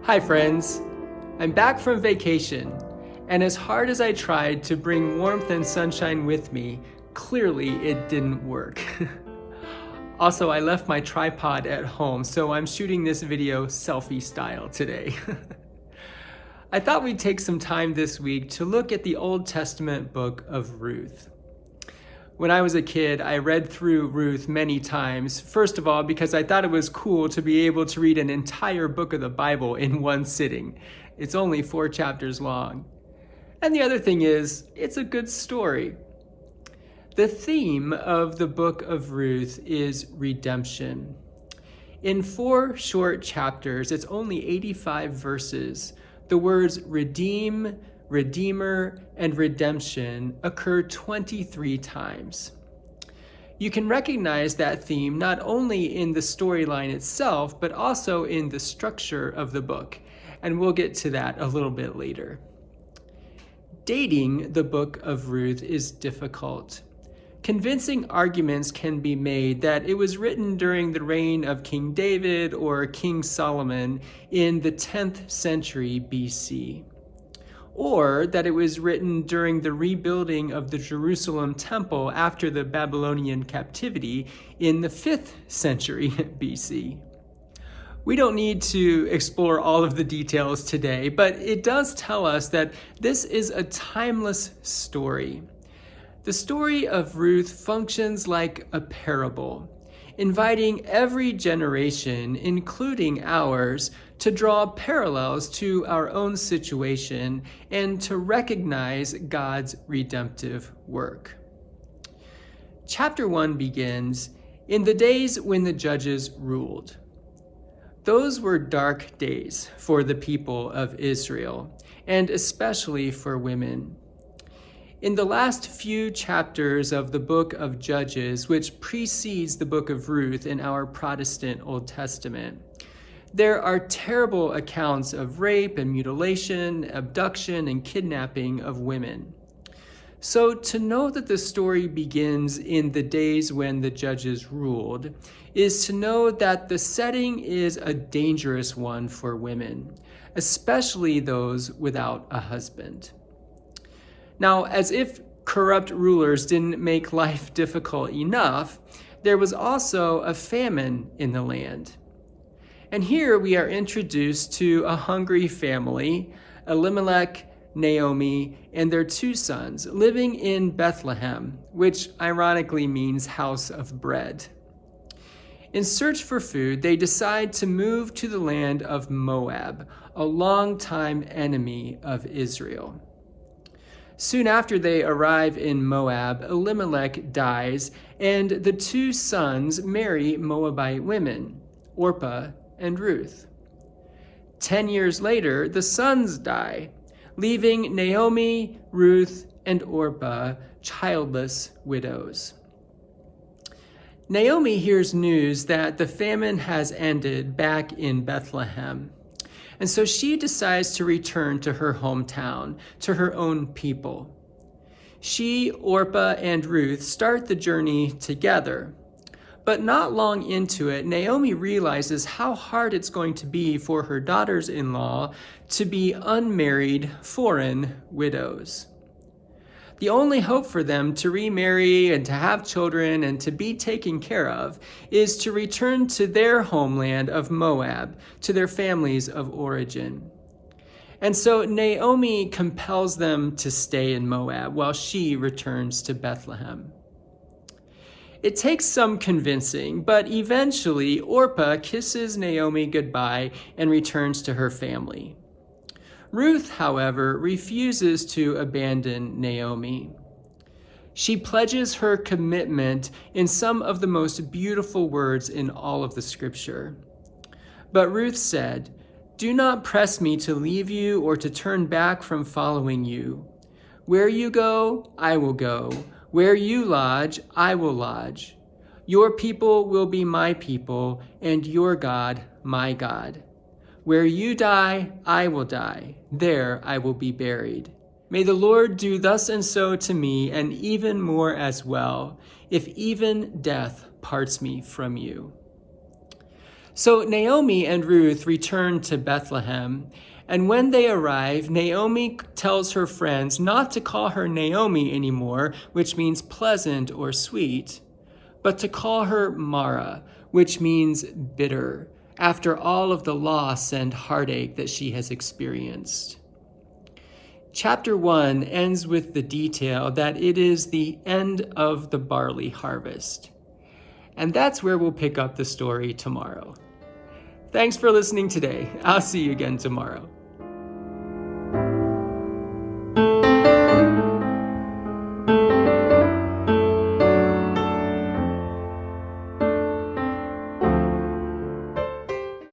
Hi friends, I'm back from vacation, and as hard as I tried to bring warmth and sunshine with me, clearly it didn't work. Also, I left my tripod at home, so I'm shooting this video selfie style today. I thought we'd take some time this week to look at the Old Testament book of Ruth. When I was a kid, I read through Ruth many times, first of all because I thought it was cool to be able to read an entire book of the Bible in one sitting. It's only 4 chapters long. And the other thing is, it's a good story. The theme of the book of Ruth is redemption. In 4 short chapters, it's only 85 verses. The words redeem, redeemer, and redemption occur 23 times. You can recognize that theme not only in the storyline itself, but also in the structure of the book, and we'll get to that a little bit later. Dating the book of Ruth is difficult. Convincing arguments can be made that it was written during the reign of King David or King Solomon in the 10th century BC. Or that it was written during the rebuilding of the Jerusalem temple after the Babylonian captivity in the 5th century BC. We don't need to explore all of the details today, but it does tell us that this is a timeless story. The story of Ruth functions like a parable, inviting every generation, including ours, to draw parallels to our own situation and to recognize God's redemptive work. Chapter 1 begins, "In the days when the judges ruled." Those were dark days for the people of Israel, and especially for women. In the last few chapters of the book of Judges, which precedes the book of Ruth in our Protestant Old Testament, there are terrible accounts of rape and mutilation, abduction, and kidnapping of women. So to know that the story begins in the days when the judges ruled is to know that the setting is a dangerous one for women, especially those without a husband. Now, as if corrupt rulers didn't make life difficult enough, there was also a famine in the land. And here we are introduced to a hungry family, Elimelech, Naomi, and their 2 sons, living in Bethlehem, which ironically means house of bread. In search for food, they decide to move to the land of Moab, a longtime enemy of Israel. Soon after they arrive in Moab, Elimelech dies, and the 2 sons marry Moabite women, Orpah and Ruth. 10 years later, the sons die, leaving Naomi, Ruth, and Orpah childless widows. Naomi hears news that the famine has ended back in Bethlehem, and so she decides to return to her hometown, to her own people. She, Orpah, and Ruth start the journey together. But not long into it, Naomi realizes how hard it's going to be for her daughters-in-law to be unmarried foreign widows. The only hope for them to remarry and to have children and to be taken care of is to return to their homeland of Moab, to their families of origin. And so Naomi compels them to stay in Moab while she returns to Bethlehem. It takes some convincing, but eventually Orpah kisses Naomi goodbye and returns to her family. Ruth, however, refuses to abandon Naomi. She pledges her commitment in some of the most beautiful words in all of the scripture. But Ruth said, "Do not press me to leave you or to turn back from following you. Where you go, I will go. Where you lodge, I will lodge. Your people will be my people, and your God, my God. Where you die, I will die. There I will be buried. May the Lord do thus and so to me, and even more as well, if even death parts me from you." So Naomi and Ruth return to Bethlehem, and when they arrive, Naomi tells her friends not to call her Naomi anymore, which means pleasant or sweet, but to call her Mara, which means bitter, after all of the loss and heartache that she has experienced. Chapter 1 ends with the detail that it is the end of the barley harvest. And that's where we'll pick up the story tomorrow. Thanks for listening today. I'll see you again tomorrow.